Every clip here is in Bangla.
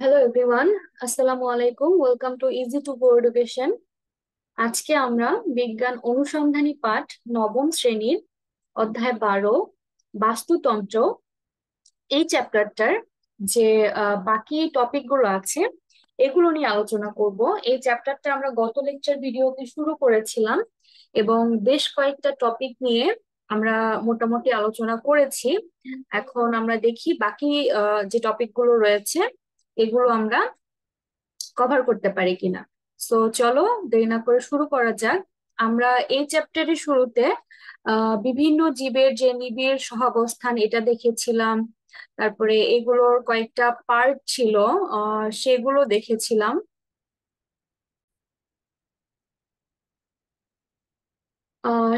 হ্যালো এভরিওয়ান, আসসালামু আলাইকুম। Welcome to easy to go education. আজকে আমরা বিজ্ঞান অনুসন্ধানী পাঠ নবম শ্রেণীর অধ্যায় 12 বাস্তুতন্ত্র এই চ্যাপ্টারটার যে বাকি টপিক গুলো আছে এগুলো নিয়ে আলোচনা করব। এই চ্যাপ্টারটা আমরা গত লেকচার ভিডিওতে শুরু করেছিলাম এবং বেশ কয়েকটা টপিক নিয়ে আমরা মোটামুটি আলোচনা করেছি। এখন আমরা দেখি বাকি যে টপিক গুলো রয়েছে এগুলো আমরা কভার করতে পারি কিনা। সো চলো দেরি না করে শুরু করা যাক। আমরা এই চ্যাপ্টারের শুরুতে বিভিন্ন জীবের যে নিবিড় সহাবস্থান এটা দেখেছিলাম। তারপরে এগুলোর কয়েকটা পার্ট ছিল, সেগুলো দেখেছিলাম।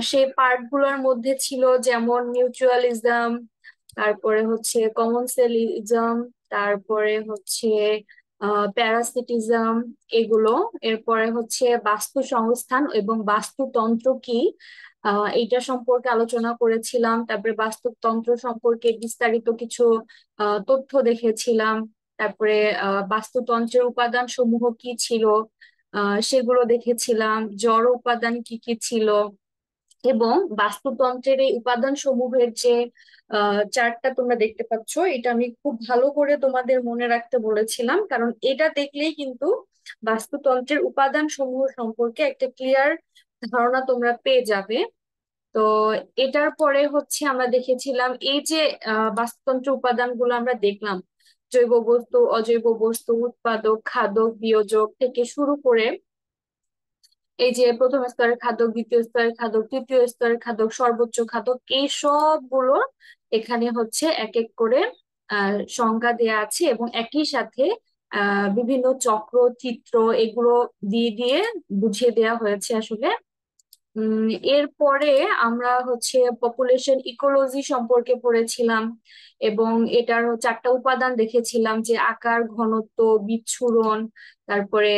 সেই পার্ট গুলোর মধ্যে ছিল যেমন মিউচুয়ালিজম, তারপরে হচ্ছে কমনসেলিজম, তারপরে হচ্ছে প্যারাসিটিজম, এগুলো। এরপরে হচ্ছে বাস্তু সংস্থান এবং বাস্তুতন্ত্র কি, এইটা সম্পর্কে আলোচনা করেছিলাম। তারপরে বাস্তুতন্ত্র সম্পর্কে বিস্তারিত কিছু তথ্য দেখেছিলাম। তারপরে বাস্তুতন্ত্রের উপাদান সমূহ কি ছিল সেগুলো দেখেছিলাম, জড় উপাদান কি কি ছিল। এবং বাস্তুতন্ত্রের এই উপাদান সমূহের যে চার্টটা তোমরা দেখতে পাচ্ছ, এটা আমি খুব ভালো করে তোমাদের মনে রাখতে বলেছিলাম, কারণ এটা দেখলেই কিন্তু বাস্তুতন্ত্রের উপাদান সমূহ সম্পর্কে একটা ক্লিয়ার ধারণা তোমরা পেয়ে যাবে। তো এটার পরে হচ্ছে আমরা দেখেছিলাম এই যে বাস্তুতন্ত্রের উপাদানগুলো আমরা দেখলাম, জৈব বস্তু, অজৈব বস্তু, উৎপাদক, খাদক, বিয়োজক থেকে শুরু করে এই যে প্রথম স্তরের খাদক, দ্বিতীয় স্তরের খাদক, তৃতীয় স্তরের খাদক, সর্বোচ্চ খাদক, এই সবগুলো এখানে হচ্ছে এক এক করে সংজ্ঞা দেয়া আছে এবং একই সাথে বিভিন্ন চক্র, চিত্র এগুলো দিয়ে দিয়ে বুঝিয়ে দেয়া হয়েছে আসলে। উম এরপরে আমরা হচ্ছে পপুলেশন ইকোলজি সম্পর্কে পড়েছিলাম এবং এটার চারটা উপাদান দেখেছিলাম, যে আকার, ঘনত্ব, বিচ্ছুরণ। তারপরে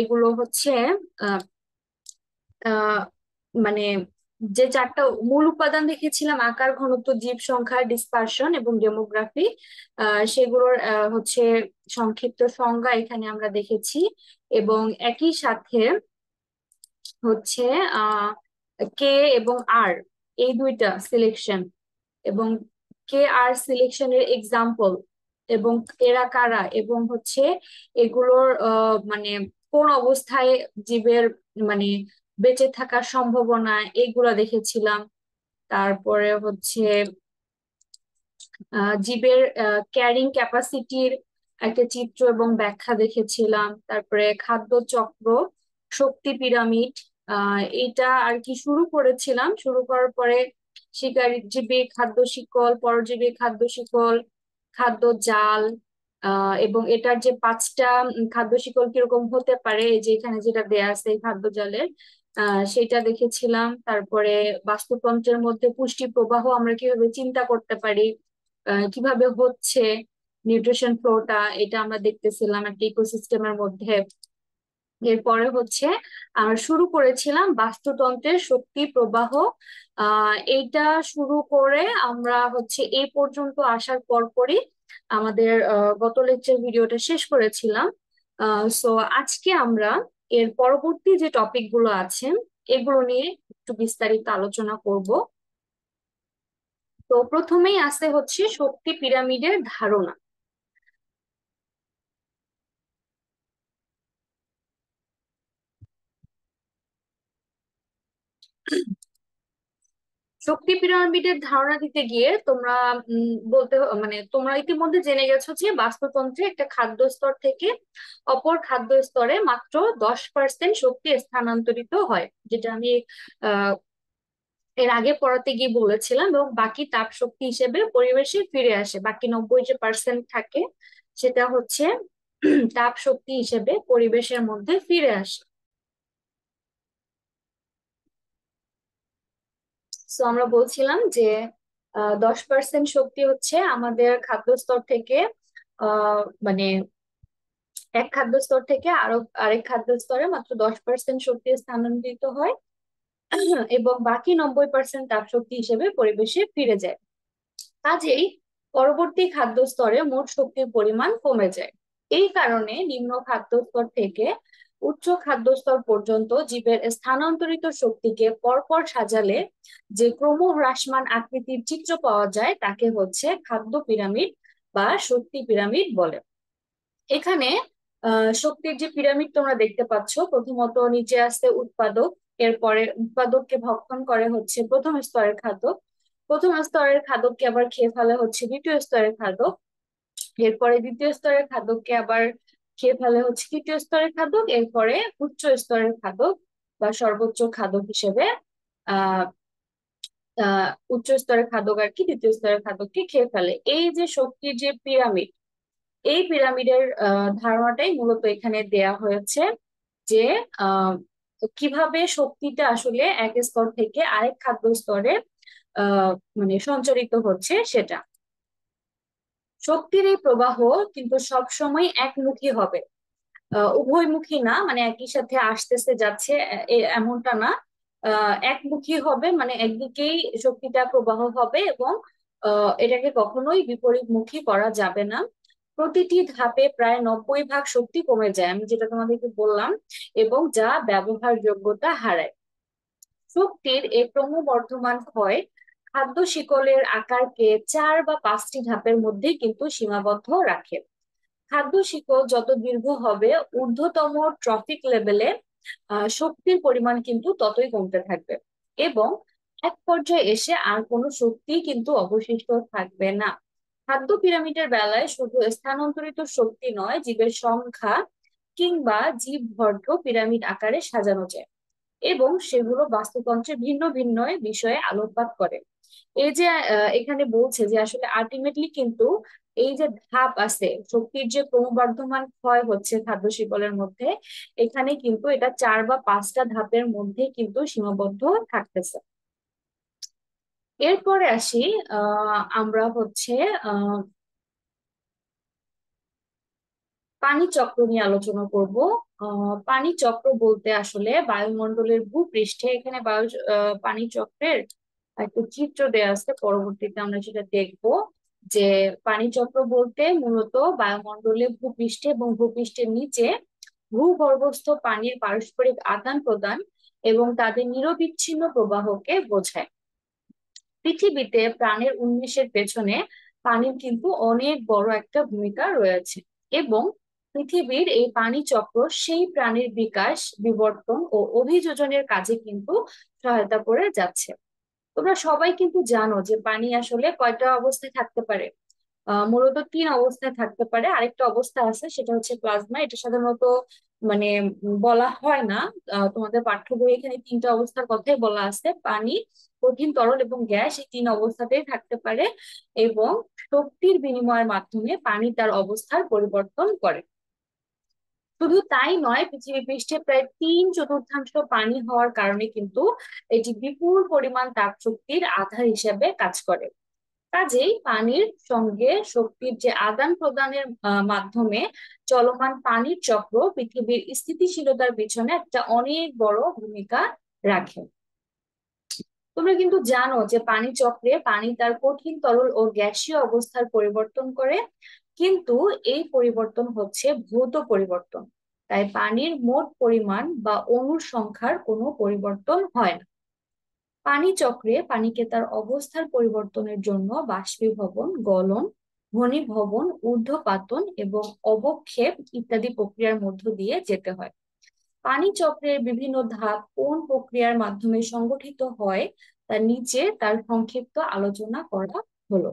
এগুলো হচ্ছে আহ আহ মানে যে চারটা মূল উপাদান দেখেছিলাম, আকার, ঘনত্ব, জীব সংখ্যা, ডিসপারশন এবং ডেমোগ্রাফি, সেগুলোর হচ্ছে সংক্ষিপ্ত সংজ্ঞা এখানে আমরা দেখেছি। এবং একই সাথে হচ্ছে আহ কে এবং আর, এই দুইটা সিলেকশন এবং কে আর সিলেকশনের এক্সাম্পল এবং এরা কারা এবং হচ্ছে এগুলোর মানে কোন অবস্থায় জীবের মানে বেঁচে থাকার সম্ভাবনা, এগুলা দেখেছিলাম। তারপরে হচ্ছে জীবের ক্যারিং ক্যাপাসিটির একটা চিত্র এবং ব্যাখ্যা দেখেছিলাম। তারপরে খাদ্য চক্র, শক্তি পিরামিড, এটা আর কি শুরু করেছিলাম। শুরু করার পরে শিকারী জীবী খাদ্য শিকল, পরজীবী খাদ্য শিকল, খাদ্য জাল, এবং এটার যে পাঁচটা খাদ্য শিকল কিরকম হতে পারে, এই যে এখানে যেটা দেয়া আছে এই খাদ্য জালের, সেটা দেখেছিলাম। তারপরে বাস্তুতন্ত্রের মধ্যে পুষ্টি প্রবাহ আমরা কিভাবে চিন্তা করতে পারি, কিভাবে হচ্ছে নিউট্রিশন ফ্লোটা, এটা আমরা দেখতেছিলাম একটা ইকোসিস্টেমের মধ্যে। এরপরে হচ্ছে আমরা শুরু করেছিলাম বাস্তুতন্ত্রের শক্তি প্রবাহ। এইটা শুরু করে আমরা হচ্ছে এই পর্যন্ত আসার পরপরই আমাদের গত লেকচার ভিডিওটা শেষ করেছিলাম। সো আজকে আমরা এর পরবর্তী যে টপিক গুলো আছে এগুলো নিয়ে একটু বিস্তারিত আলোচনা করব। তো প্রথমেই আছে হচ্ছে শক্তি পিরামিডের ধারণা। শক্তি পিরামিডের ধারণা দিতে গিয়ে তোমরা মানে তোমরা ইতিমধ্যে জেনে গেছো যে বাস্তুতন্ত্রে একটা খাদ্য স্তর থেকে অপর খাদ্য স্তরে মাত্র 10% শক্তি স্থানান্তরিত হয়, যেটা আমি আহ এর আগে পড়াতে গিয়ে বলেছিলাম। এবং বাকি তাপ শক্তি হিসেবে পরিবেশে ফিরে আসে, বাকি 90% থাকে সেটা হচ্ছে তাপ শক্তি হিসেবে পরিবেশের মধ্যে ফিরে আসে। তো আমরা বলছিলাম যে 10% শক্তি হচ্ছে আমাদের খাদ্যস্তর থেকে মানে এক খাদ্যস্তর থেকে আরেক খাদ্যস্তরে মাত্র 10% শক্তি স্থানান্তরিত হয় এবং বাকি 90% তাপ শক্তি হিসেবে পরিবেশে ফিরে যায়। কাজেই পরবর্তী খাদ্য স্তরে মোট শক্তির পরিমাণ কমে যায়। এই কারণে নিম্ন খাদ্যস্তর থেকে উচ্চ খাদ্যস্তর পর্যন্ত জীবের স্থানান্তরিত শক্তিকে পরপর সাজালে যে ক্রমহ্রাসমান আকৃতির চিত্র পাওয়া যায় তাকে হচ্ছে খাদ্য পিরামিড বা শক্তি পিরামিড বলে। এখানে শক্তির যে পিরামিড তোমরা দেখতে পাচ্ছ, প্রথমত নিচে আসছে উৎপাদক, এরপরে উৎপাদককে ভক্ষণ করে হচ্ছে প্রথম স্তরের খাদক, প্রথম স্তরের খাদককে আবার খেয়ে ফেলে হচ্ছে দ্বিতীয় স্তরের খাদক, এরপরে দ্বিতীয় স্তরের খাদককে আবার খেয়ে ফেলে হচ্ছে তৃতীয় স্তরের খাদক, এরপরে উচ্চ স্তরের খাদক বা সর্বোচ্চ খাদক হিসেবে আহ উচ্চ স্তরের খাদক আর কি দ্বিতীয় স্তরের খাদককে খেয়ে ফেলে। এই যে শক্তির যে পিরামিড, এই পিরামিডের ধারণাটাই মূলত এখানে দেয়া হয়েছে যে আহ কিভাবে শক্তিটা আসলে এক স্তর থেকে আরেক খাদ্য স্তরে মানে সঞ্চারিত হচ্ছে সেটা। শক্তির এই প্রবাহ কিন্তু সবসময় একমুখী হবে, উভয়মুখী না, মানে একই সাথে আসতেছে যাচ্ছে এমনটা না। একমুখী হবে, মানে একদিকেই শক্তিটা প্রবাহ হবে এবং এটাকে কখনোই বিপরীতমুখী করা যাবে না। প্রতিটি ধাপে প্রায় 90 ভাগ শক্তি কমে যায়, আমি যেটা তোমাদেরকে বললাম, এবং যা ব্যবহারযোগ্যতা হারায়। শক্তির এই ক্রমবর্ধমান ক্ষয় খাদ্য শিকলের আকারকে 4 বা 5টি ধাপের মধ্যে কিন্তু সীমাবদ্ধ রাখে। খাদ্য শিকল যত দীর্ঘ হবে, ঊর্ধ্বতম ট্রফিক লেভেলে শক্তির পরিমাণ কিন্তু ততই কমতে থাকবে এবং এক পর্যায়ে এসে আর কোনো শক্তি কিন্তু অবশিষ্ট থাকবে না। খাদ্য পিরামিডের বেলায় শুধু স্থানান্তরিত শক্তি নয়, জীবের সংখ্যা কিংবা জীব ভর পিরামিড আকারে সাজানো যায় এবং সেগুলো বাস্তুতন্ত্রের ভিন্ন ভিন্ন বিষয়ে আলোকপাত করে। এই যে এখানে বলছে যে আসলে আলটিমেটলি কিন্তু এই যে ধাপ আছে, শক্তির যে ক্রমবর্ধমান ক্ষয় হচ্ছে খাদ্য শিকলের মধ্যে, এখানে কিন্তু এটা 4 বা 5টা ধাপের মধ্যে কিন্তু সীমাবদ্ধ থাকতেছে। এরপরে আসি, আমরা হচ্ছে আহ পানি চক্র নিয়ে আলোচনা করব। পানি চক্র বলতে আসলে বায়ুমণ্ডলের ভূপৃষ্ঠে, এখানে পানি চক্রের একটা চিত্র দেয়া আছে, পরবর্তীতে আমরা সেটা দেখব যে পানি চক্র বলতে মূলত বায়ুমণ্ডলের ভূপৃষ্ঠে এবং ভূপৃষ্ঠের নিচে ভূগর্ভস্থ পানির পারস্পরিক আদান প্রদান এবং তাদের নিরবিচ্ছিন্ন প্রবাহকে বোঝায়। পৃথিবীতে প্রাণের উন্মেষের পেছনে পানির কিন্তু অনেক বড় একটা ভূমিকা রয়েছে এবং পৃথিবীর এই পানি চক্র সেই প্রাণীর বিকাশ, বিবর্তন ও অভিযোজনের কাজে কিন্তু সহায়তা করে যাচ্ছে। তোমরা সবাই কিন্তু জানো যে পানি আসলে কয়টা অবস্থায় থাকতে পারে। মূলত 3 অবস্থায় থাকতে পারে, আরেকটা অবস্থা আছে সেটা হচ্ছে প্লাজমা, এটা সাধারণত মানে বলা হয় না। তোমাদের পাঠ্য বই এখানে 3টা অবস্থার কথাই বলা আছে, পানি, কঠিন তরল এবং গ্যাস, এই 3 অবস্থাতেই থাকতে পারে এবং শক্তির বিনিময়ের মাধ্যমে পানি তার অবস্থার পরিবর্তন করে। শুধু তাই নয়, পৃথিবী পৃষ্ঠে প্রায় 3/4 পানি হওয়ার কারণে কিন্তু এটি বিপুল পরিমাণ তাপ শক্তির আধার হিসেবে কাজ করে। কাজেই পানির সঙ্গে শক্তির যে আদান প্রদানের মাধ্যমে চলমান পানির চক্র পৃথিবীর স্থিতিশীলতার পিছনে একটা অনেক বড় ভূমিকা রাখে। তোমরা কিন্তু জানো যে পানি চক্রে পানি তার কঠিন তরল ও গ্যাসীয় অবস্থার পরিবর্তন করে, কিন্তু এই পরিবর্তন হচ্ছে ভৌত পরিবর্তন, তাই পানির মোট পরিমাণ বা অণুর সংখ্যার কোনো পরিবর্তন হয় না। পানি চক্রে পানিকে তার অবস্থার পরিবর্তনের জন্য বাষ্পীভবন, গলন, ঘনীভবন, ঊর্ধ্বপাতন এবং অবক্ষেপ ইত্যাদি প্রক্রিয়ার মধ্য দিয়ে যেতে হয়। পানি চক্রের বিভিন্ন ধাপ কোন প্রক্রিয়ার মাধ্যমে সংগঠিত হয় তার নিচে তার সংক্ষিপ্ত আলোচনা করা হলো।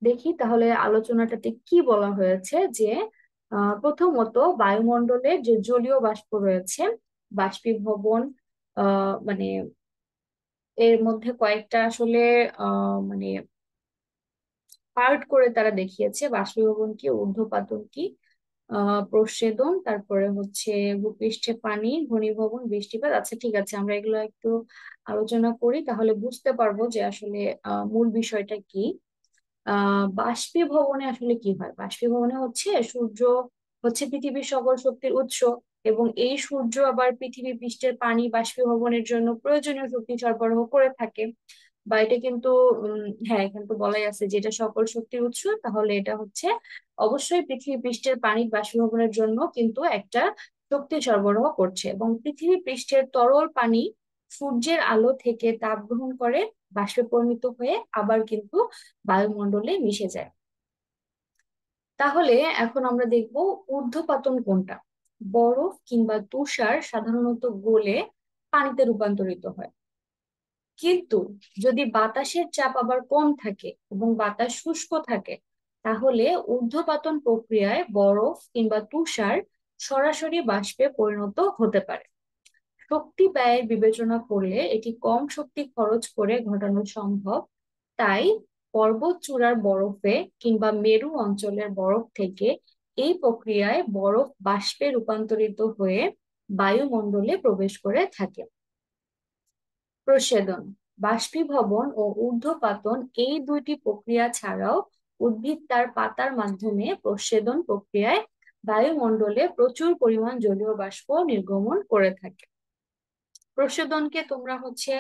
দেখি তাহলে আলোচনাটাতে কি বলা হয়েছে যে প্রথমত বায়ুমণ্ডলে যে জলীয় বাষ্প রয়েছে, বাষ্পীভবন, মানে এর মধ্যে কয়েকটা আসলে মানে পার্ট করে তারা দেখিয়েছে, বাষ্পীভবন কি, ঊর্ধ্বপাতন কি, প্রস্বেদন, তারপরে হচ্ছে ভূপৃষ্ঠে পানি, ঘনীভবন, বৃষ্টিপাত। আচ্ছা ঠিক আছে, আমরা এগুলো একটু আলোচনা করি তাহলে বুঝতে পারবো যে আসলে মূল বিষয়টা কি। বাষ্পীভবনে আসলে কি হয়? বাষ্পীভবনে হচ্ছে সূর্য হচ্ছে পৃথিবীর সকল শক্তির উৎস এবং এই সূর্য আবার পৃথিবী পৃষ্ঠের পানি বাষ্পীভবনের জন্য প্রয়োজনীয় শক্তি সরবরাহ করে থাকে। বা এটা কিন্তু হ্যাঁ, এখানে তো বলাই আছে যে এটা সকল শক্তির উৎস, তাহলে এটা হচ্ছে অবশ্যই পৃথিবী পৃষ্ঠের পানির বাষ্পীভবনের জন্য কিন্তু একটা শক্তি সরবরাহ করছে। এবং পৃথিবী পৃষ্ঠের তরল পানি সূর্যের আলো থেকে তাপ গ্রহণ করে বাষ্পে পরিণত হয়ে আবার কিন্তু বায়ুমণ্ডলে মিশে যায়। তাহলে এখন আমরা দেখব ঊর্ধ্বপাতন কোনটা। বরফ কিংবা তুষার সাধারণত গলে পানিতে রূপান্তরিত হয়, কিন্তু যদি বাতাসের চাপ আবার কম থাকে এবং বাতাস শুষ্ক থাকে, তাহলে ঊর্ধ্বপাতন প্রক্রিয়ায় বরফ কিংবা তুষার সরাসরি বাষ্পে পরিণত হতে পারে। শক্তি ব্যয়ের বিবেচনা করলে এটি কম শক্তি খরচ করে ঘটানো সম্ভব। তাই পর্বত চূড়ার বরফে কিংবা মেরু অঞ্চলের বরফ থেকে এই প্রক্রিয়ায় বরফ বাষ্পে রূপান্তরিত হয়ে বায়ুমণ্ডলে প্রবেশ করে থাকে। প্রস্বেদন, বাষ্পীভবন ও ঊর্ধ্বপাতন এই দুইটি প্রক্রিয়া ছাড়াও উদ্ভিদ তার পাতার মাধ্যমে প্রস্বেদন প্রক্রিয়ায় বায়ুমণ্ডলে প্রচুর পরিমাণ জলীয় বাষ্প নির্গমন করে থাকে। প্রশোধনকে তোমরা হচ্ছে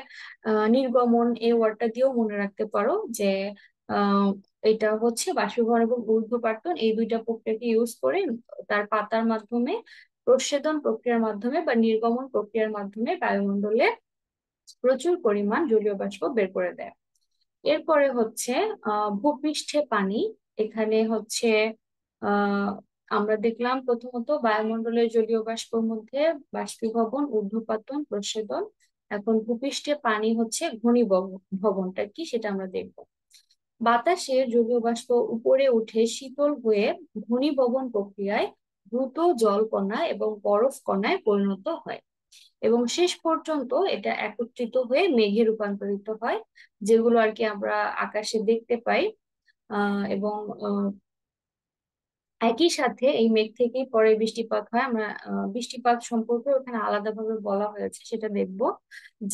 নির্গমন এই ওয়ার্ডটা দিয়েও মনে রাখতে পারো, যে আহ এটা হচ্ছে বাষ্পীভবন এবং ঊর্ধ্বপাতন এই দুইটা প্রক্রিয়াকে ইউজ করে তার পাতার মাধ্যমে প্রস্বেদন প্রক্রিয়ার মাধ্যমে বা নির্গমন প্রক্রিয়ার মাধ্যমে বায়ুমণ্ডলে প্রচুর পরিমাণ জলীয় বাষ্প বের করে দেয়। এরপরে হচ্ছে ভূপৃষ্ঠে পানি। এখানে হচ্ছে আহ আমরা দেখলাম প্রথমত বায়ুমণ্ডলের জলীয় বাষ্পের মধ্যে বাষ্পীভবন, ঊর্ধ্বপাতন, প্রস্বেদন। এখন ভূপৃষ্ঠে পানি হচ্ছে ভবনটা কি সেটা আমরা দেখব। বাতাসের জলীয় বাষ্প উপরে উঠে শীতল হয়ে ঘনীভবন প্রক্রিয়ায় দ্রুত জল কণা এবং বরফ কণায় পরিণত হয় এবং শেষ পর্যন্ত এটা একত্রিত হয়ে মেঘে রূপান্তরিত হয়, যেগুলো আর কি আমরা আকাশে দেখতে পাই। এবং একই সাথে এই মেঘ থেকেই পরে বৃষ্টিপাত হয়। আমরা বৃষ্টিপাত সম্পর্কে ওখানে আলাদাভাবে বলা হয়েছে, সেটা দেখব।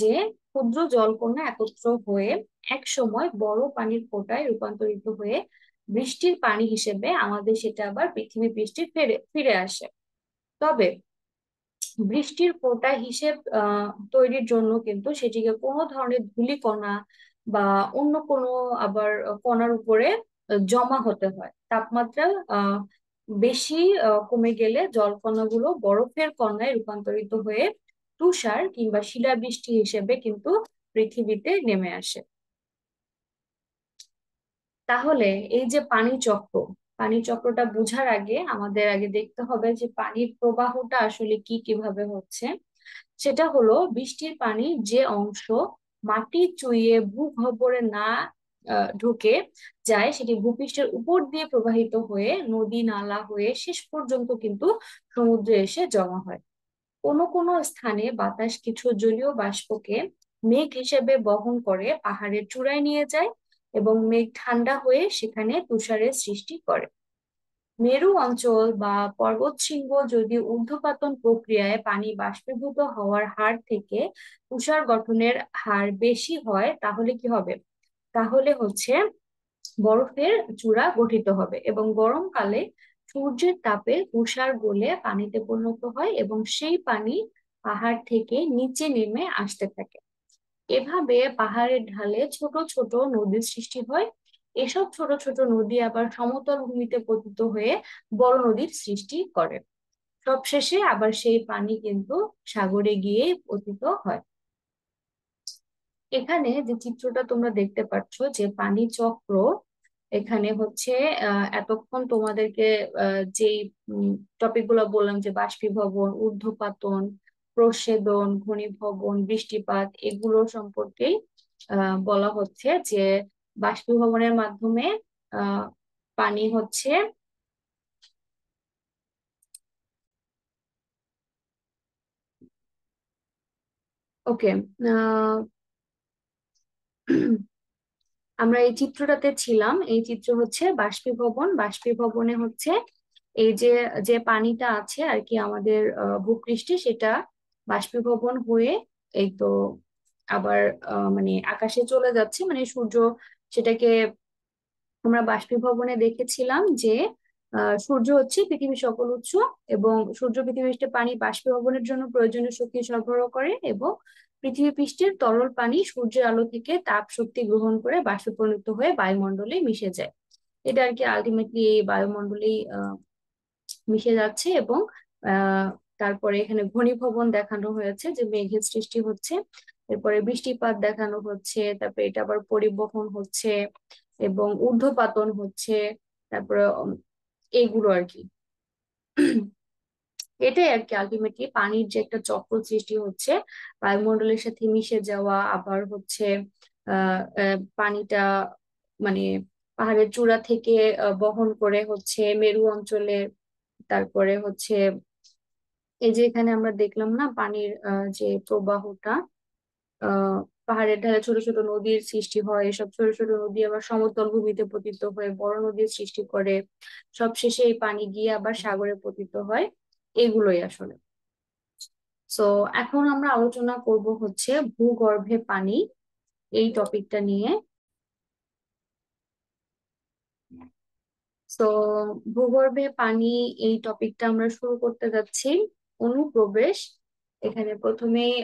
যে ক্ষুদ্র জলকণা একত্র হয়ে এক সময় বড় পানির ফোঁটায় রূপান্তরিত হয়ে বৃষ্টির পানি হিসেবে আমাদের সেটা আবার পৃথিবী পৃষ্ঠে ফিরে ফিরে আসে। তবে বৃষ্টির ফোঁটা হিসেব তৈরির জন্য কিন্তু সেটিকে কোনো ধরনের ধূলিকণা বা অন্য কোনো আবার কণার উপরে জমা হতে হয়। তাপমাত্রা আহ বেশি কমে গেলে জলকণাগুলো বরফের কণায় রূপান্তরিত হয়ে তুষার কিংবা শিলাবৃষ্টি হিসেবে কিন্তু পৃথিবীতে নেমে আসে। তাহলে এই যে পানি চক্র, পানি চক্রটা বোঝার আগে আমাদের আগে দেখতে হবে যে পানির প্রবাহটা আসলে কি কিভাবে হচ্ছে। সেটা হলো বৃষ্টির পানি যে অংশ মাটি চুইয়ে ভূগর্ভে না ঢুকে যায়, সেটি ভূপৃষ্ঠের উপর দিয়ে প্রবাহিত হয়ে নদী নালা হয়ে শেষ পর্যন্ত কিন্তু সমুদ্রে এসে জমা হয়। কোনো কোনো স্থানে বাতাস কিছু জলীয় বাষ্পকে মেঘ হিসেবে বহন করে পাহাড়ের চূড়ায় নিয়ে যায় এবং মেঘ ঠান্ডা হয়ে সেখানে তুষারের সৃষ্টি করে। মেরু অঞ্চল বা পর্বতশৃঙ্গ যদি ঊর্ধ্বপাতন প্রক্রিয়ায় পানি বাষ্পীভূত হওয়ার হার থেকে তুষার গঠনের হার বেশি হয়, তাহলে কি হবে? তাহলে হচ্ছে বরফের চূড়া গঠিত হবে এবং গরমকালে সূর্যের তাপে তুষার গলে পানিতে পরিণত হয় এবং সেই পানি পাহাড় থেকে নিচে নেমে আসতে থাকে। এভাবে পাহাড়ের ঢালে ছোট ছোট নদীর সৃষ্টি হয়। এসব ছোট ছোট নদী আবার সমতল ভূমিতে পতিত হয়ে বড় নদীর সৃষ্টি করে। সবশেষে আবার সেই পানি কিন্তু সাগরে গিয়ে পতিত হয়। এখানে যে চিত্রটা তোমরা দেখতে পাচ্ছ যে পানি চক্র, এখানে হচ্ছে এতক্ষণ তোমাদেরকে যেই টপিক গুলো বললাম যে বাষ্পীভবন, ঊর্ধ্বপাতন, প্রস্বেদন, ঘনীভবন, বৃষ্টিপাত, এগুলো সম্পর্কেই বলা হচ্ছে যে বাষ্পীভবনের মাধ্যমে আহ পানি হচ্ছে ওকে। আমরা এই চিত্রটাতে ছিলাম, এই চিত্র হচ্ছে বাষ্পীভবন। বাষ্পীভবনে হচ্ছে এই যে যে পানিটা আছে আর কি আমাদের ভূপৃষ্ঠে, সেটা বাষ্পীভবন হয়ে এই তো আবার মানে আকাশে চলে যাচ্ছে, মানে সূর্য সেটাকে আমরা বাষ্পীভবনে দেখেছিলাম যে সূর্য হচ্ছে পৃথিবীর সকল উৎস এবং সূর্য পৃথিবীতে পানি বাষ্পীভবনের জন্য প্রয়োজনীয় শক্তি সরবরাহ করে এবং পৃথিবী পৃষ্ঠের তরল পানি সূর্যের আলো থেকে তাপ শক্তি গ্রহণ করে বাষ্পে পরিণত হয়ে বায়ুমণ্ডলে মিশে যায়। এটা আর কি আলটিমেটলি এই বায়ুমণ্ডলেই মিশে যাচ্ছে। এবং আহ তারপরে এখানে ঘনীভবন দেখানো হয়েছে, যে মেঘের সৃষ্টি হচ্ছে, এরপরে বৃষ্টিপাত দেখানো হচ্ছে, তারপরে এটা আবার পরিবহন হচ্ছে এবং ঊর্ধ্বপাতন হচ্ছে। তারপরে এইগুলো আর কি। এটাই আর কি আলটিমেটলি পানির যে একটা চক্র সৃষ্টি হচ্ছে, বায়ুমণ্ডলের সাথে মিশে যাওয়া, আবার হচ্ছে পানিটা মানে পাহাড়ের চূড়া থেকে বহন করে হচ্ছে মেরু অঞ্চলে। তারপরে হচ্ছে এই যে এখানে আমরা দেখলাম না পানির যে প্রবাহটা, আহ পাহাড়ের ঢালে ছোট ছোট নদীর সৃষ্টি হয়, এসব ছোট ছোট নদী আবার সমতল ভূমিতে পতিত হয়ে বড় নদীর সৃষ্টি করে, সবশেষে এই পানি গিয়ে আবার সাগরে পতিত হয়। এগুলোই আসলে। সো এখন আমরা আলোচনা করব হচ্ছে ভূগর্ভে পানি, এই টপিকটা নিয়ে। তো ভূগর্ভে পানি এই টপিকটা আমরা শুরু করতে যাচ্ছি। অনুপ্রবেশ। এখানে প্রথমেই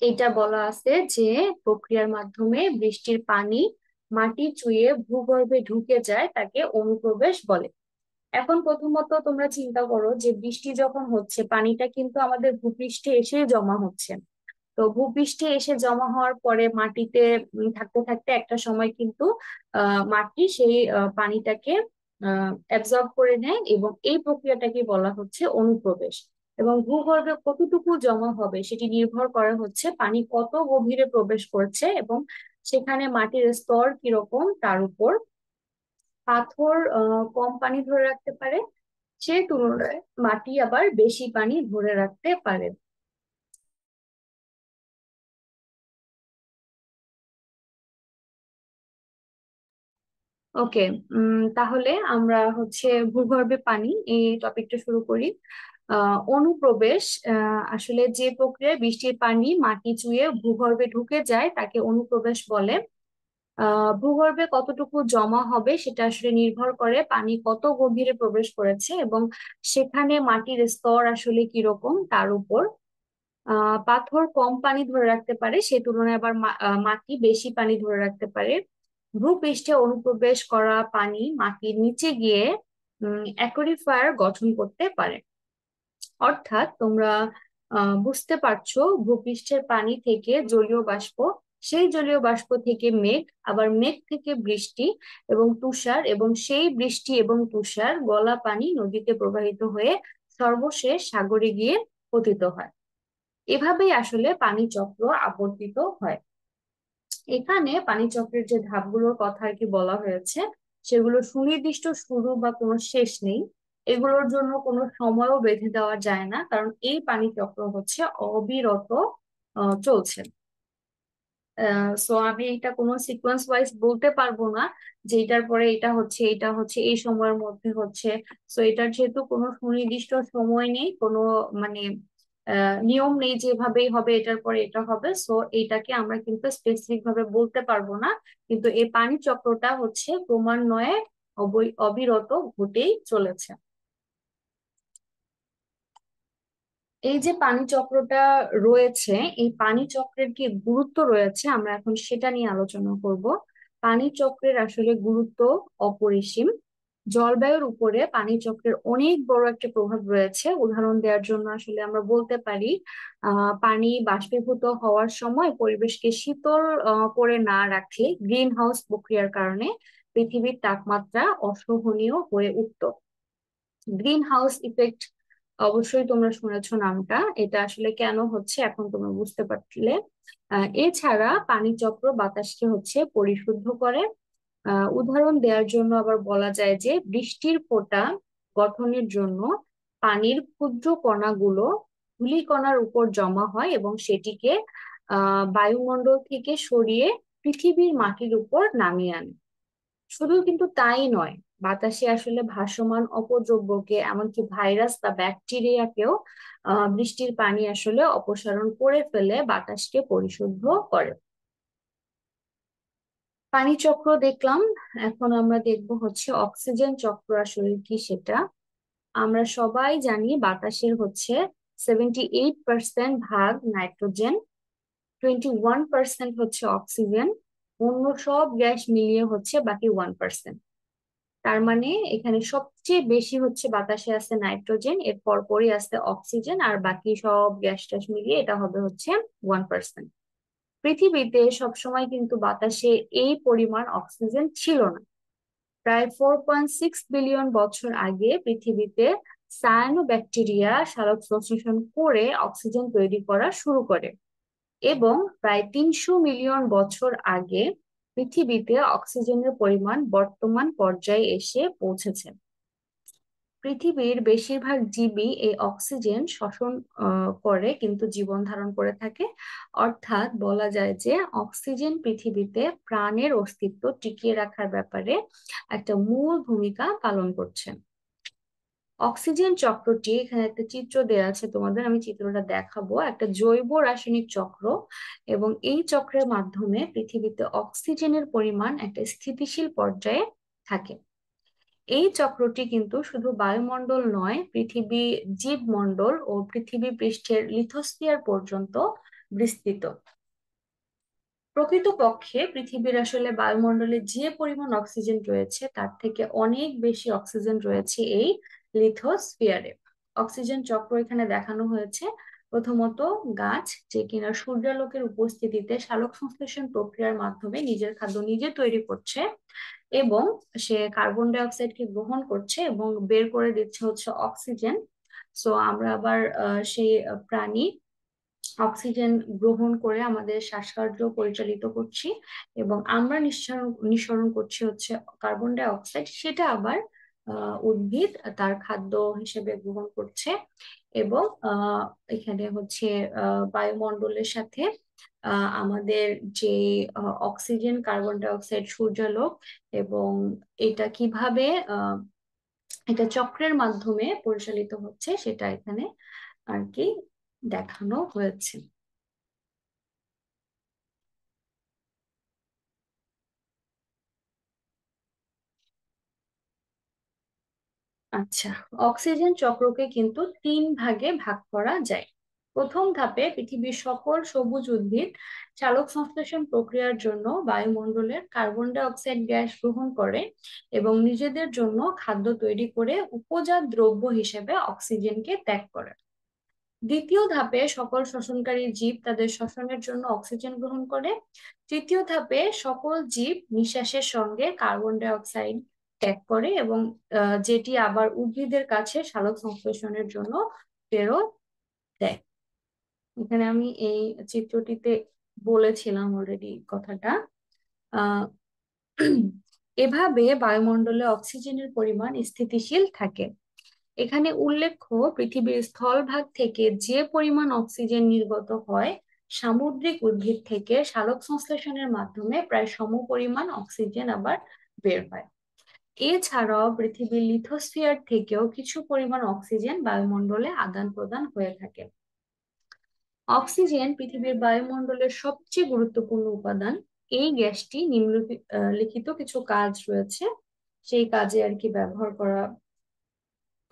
এটা বলা আছে যে প্রক্রিয়ার মাধ্যমে বৃষ্টির পানি মাটি চুইয়ে ভূগর্ভে ঢুকে যায় তাকে অনুপ্রবেশ বলে। এখন প্রথমত তোমরা চিন্তা করো যে বৃষ্টি যখন হচ্ছে, পানিটা কিন্তু আমাদের ভূপৃষ্ঠে এসে জমা হচ্ছে। তো ভূপৃষ্ঠে এসে জমা হওয়ার পরে মাটিতে থাকতে থাকতে একটা সময় কিন্তু মাটি সেই পানিটাকে অ্যাবজর্ব করে নেয়, এবং এই প্রক্রিয়াটাকে বলা হচ্ছে অনুপ্রবেশ। এবং ভূগর্ভে কতটুকু জমা হবে সেটি নির্ভর করে হচ্ছে পানি কত গভীরে প্রবেশ করছে এবং সেখানে মাটির স্তর কিরকম তার উপর। পাথর কম পানি ধরে রাখতে পারে, সেই তুলনায় মাটি আবার বেশি পানি ধরে রাখতে পারে। ওকে। তাহলে আমরা হচ্ছে ভূগর্ভে পানি এই টপিকটা শুরু করি। অনুপ্রবেশ আসলে যে প্রক্রিয়ায় বৃষ্টির পানি মাটি চুইয়ে ভূগর্ভে ঢুকে যায় তাকে অনুপ্রবেশ বলে। ভূগর্ভে কতটুকু জমা হবে সেটা আসলে নির্ভর করে পানি কত গভীরে প্রবেশ করেছে এবং সেখানে মাটির স্তর আসলে কিরকম তার উপর। পাথর কম পানি ধরে রাখতে পারে, সে তুলনায় আবার মাটি বেশি পানি ধরে রাখতে পারে। ভূপৃষ্ঠে অনুপ্রবেশ করা পানি মাটির নিচে গিয়ে অ্যাকুইফায়ার গঠন করতে পারে। অর্থাৎ তোমরা বুঝতে পারছো, ভূপৃষ্ঠের পানি থেকে জলীয় বাষ্প, সেই জলীয় বাষ্প থেকে মেঘ, আবার মেঘ থেকে বৃষ্টি এবং তুষার, এবং সেই বৃষ্টি এবং তুষার গলা পানি নদীতে প্রবাহিত হয়ে সর্বশেষ সাগরে গিয়ে পতিত হয়। এভাবেই আসলে পানি চক্র আবর্তিত হয়। এখানে পানিচক্রের যে ধাপগুলোর কথা আর কি বলা হয়েছে, সেগুলো সুনির্দিষ্ট শুরু বা কোনো শেষ নেই। এগুলোর জন্য কোনো সময়ও বেঁধে দেওয়া যায় না, কারণ এই পানিচক্র হচ্ছে অবিরত চলছে। সো আমি এটা কোনো সিকোয়েন্স ওয়াইজ বলতে পারবো না যে এটার পরে এটা হচ্ছে, এটা হচ্ছে এই সময়ের মধ্যে হচ্ছে। সো এটার যেহেতু কোনো সুনির্দিষ্ট সময় নেই, কোনো মানে নিয়ম নেই যেভাবেই হবে এটার পরে এটা হবে, সো এইটাকে আমরা কিন্তু স্পেসিফিক ভাবে বলতে পারবো না। কিন্তু এই পানি চক্রটা হচ্ছে ক্রমান্বয়ে অবিরত ঘটেই চলেছে। এই যে পানি চক্রটা রয়েছে, এই পানি চক্রের কি গুরুত্ব রয়েছে আমরা এখন সেটা নিয়ে আলোচনা করব। পানি চক্রের আসলে গুরুত্ব অপরিসীম। জলবায়ুর উপরে পানি চক্রের অনেক বড় একটা প্রভাব রয়েছে। উদাহরণ দেওয়ার জন্য আসলে আমরা বলতে পারি, পানি বাষ্পীভূত হওয়ার সময় পরিবেশকে শীতল করে না রাখলে গ্রিন হাউস প্রক্রিয়ার কারণে পৃথিবীর তাপমাত্রা অসহনীয় হয়ে উঠত। গ্রিন হাউস ইফেক্ট অবশ্যই তোমরা শুনেছো নামটা, এটা আসলে কেন হচ্ছে এখন তোমরা বুঝতে পারছিলে। এছাড়া পানি চক্র বাতাসকে হচ্ছে পরিশুদ্ধ করে। উদাহরণ দেওয়ার জন্য আবার বলা যায় যে বৃষ্টির ফোঁটা গঠনের জন্য পানির ক্ষুদ্র কণাগুলো ধূলিকণার উপর জমা হয় এবং সেটিকে বায়ুমণ্ডল থেকে সরিয়ে পৃথিবীর মাটির উপর নামিয়ে আনে। শুধু কিন্তু তাই নয়, বাতাসে আসলে ভাসমান অপদ্রব্যকে, এমনকি ভাইরাস বা ব্যাকটেরিয়াকেও বৃষ্টির পানি আসলে অপসারণ করে ফেলে, বাতাসকে পরিশুদ্ধ করে। পানি চক্র দেখলাম। এখন আমরা দেখব হচ্ছে অক্সিজেন চক্র আসলে কি সেটা। আমরা সবাই জানি বাতাসের হচ্ছে 78% ভাগ নাইট্রোজেন, 21% হচ্ছে অক্সিজেন, অন্য সব গ্যাস মিলিয়ে হচ্ছে বাকি 1%। তার মানে এখানে সবচেয়ে বেশি হচ্ছে বাতাসে আছে নাইট্রোজেন, এর পরপরই আছে অক্সিজেন, আর বাকি সব গ্যাস ট্যাস মিলিয়ে এটা হবে হচ্ছে 1%। পৃথিবীতে সবসময় কিন্তু বাতাসে এই পরিমাণ অক্সিজেন ছিল না। প্রায় 4.6 বিলিয়ন বছর আগে পৃথিবীতে সায়ানোব্যাকটেরিয়া সালোক সংশ্লেষণ করে অক্সিজেন তৈরি করা শুরু করে, এবং প্রায় 300 মিলিয়ন বছর আগে পৃথিবীতে অক্সিজেনের পরিমাণ বর্তমান পর্যায়ে এসে পৌঁছেছে। পৃথিবীর বেশিরভাগ জীবই এই অক্সিজেন শোষণ করে কিন্তু জীবন ধারণ করে থাকে। অর্থাৎ বলা যায় যে অক্সিজেন পৃথিবীতে প্রাণের অস্তিত্ব টিকিয়ে রাখার ব্যাপারে একটা মূল ভূমিকা পালন করছে। অক্সিজেন চক্রটি, এখানে একটা চিত্র দেওয়া আছে তোমাদের, আমি চিত্রটা দেখাবো, একটা জৈব রাসায়নিক চক্র, এবং এই চক্রের মাধ্যমে পৃথিবীতে অক্সিজেনের পরিমাণ একটা স্থিতিশীল পর্যায়ে থাকে। এই চক্রটি কিন্তু শুধু বায়ুমণ্ডল নয়, পৃথিবী জীবমণ্ডল ও পৃথিবী পৃষ্ঠের লিথোস্ফিয়ার পর্যন্ত বিস্তৃত। প্রকৃতপক্ষে পৃথিবীর আসলে বায়ুমণ্ডলে যে পরিমাণ অক্সিজেন রয়েছে তার থেকে অনেক বেশি অক্সিজেন রয়েছে এই লিথোস্ফিয়ারে। অক্সিজেন চক্র এখানে দেখানো হয়েছে। প্রথমত গাছ, যে কিনা সূর্যালোকের উপস্থিতিতে সালোক সংশ্লেষণ প্রক্রিয়ার মাধ্যমে নিজের খাদ্য নিজে তৈরি করছে, এবং সে কার্বন ডাই অক্সাইডকে গ্রহণ করছে এবং বের করে দিচ্ছে হচ্ছে অক্সিজেন। সো আমরা আবার সেই প্রাণী অক্সিজেন গ্রহণ করে আমাদের শ্বাসকার্য পরিচালিত করছি, এবং আমরা নিঃসরণ করছি হচ্ছে কার্বন ডাই অক্সাইড, সেটা আবার উদ্ভিদ তার খাদ্য হিসেবে গ্রহণ করছে। এবং এখানে হচ্ছে বায়ুমণ্ডলের সাথে আমাদের যে অক্সিজেন, কার্বন ডাই অক্সাইড, সূর্যালোক, এবং এটা কিভাবে এটা চক্রের মাধ্যমে পরিচালিত হচ্ছে সেটা এখানে আর কি দেখানো হয়েছে। আচ্ছা, অক্সিজেন চক্রকে কিন্তু তিন ভাগে ভাগ করা যায়। প্রথম ধাপে পৃথিবীর সকল সবুজ উদ্ভিদ সালোক সংশ্লেষণ প্রক্রিয়ার জন্য বায়ুমণ্ডলের কার্বন ডাই অক্সাইড গ্যাস গ্রহণ করে এবং নিজেদের জন্য খাদ্য তৈরি করে উপজাত দ্রব্য হিসেবে অক্সিজেনকে ত্যাগ করে। দ্বিতীয় ধাপে সকল শ্বসনকারী জীব তাদের শ্বসনের জন্য অক্সিজেন গ্রহণ করে। তৃতীয় ধাপে সকল জীব নিঃশ্বাসের সঙ্গে কার্বন ডাই অক্সাইড ত্যাগ করে, এবং যেটি আবার উদ্ভিদের কাছে সালোক সংশ্লেষণের জন্য ফেরত দেয়। এখানে আমি এই চিত্রটিতে বলেছিলাম অলরেডি কথাটা। আহ এভাবে বায়ুমণ্ডলে অক্সিজেনের পরিমাণ স্থিতিশীল থাকে। এখানে উল্লেখ্য, পৃথিবীর স্থলভাগ থেকে যে পরিমাণ অক্সিজেন নির্গত হয়, সামুদ্রিক উদ্ভিদ থেকে সালোক সংশ্লেষণের মাধ্যমে প্রায় সমপরিমাণ অক্সিজেন আবার বের হয়। এছাড়াও পৃথিবীর লিথোস্ফিয়ার থেকেও কিছু পরিমাণ অক্সিজেন বায়ুমণ্ডলে আদান প্রদান হয়ে থাকে। অক্সিজেন পৃথিবীর বায়ুমণ্ডলের সবচেয়ে গুরুত্বপূর্ণ উপাদান। এই গ্যাসটি নিম্নলিখিত কিছু কাজ রয়েছে, সেই কাজে আর কি ব্যবহার করা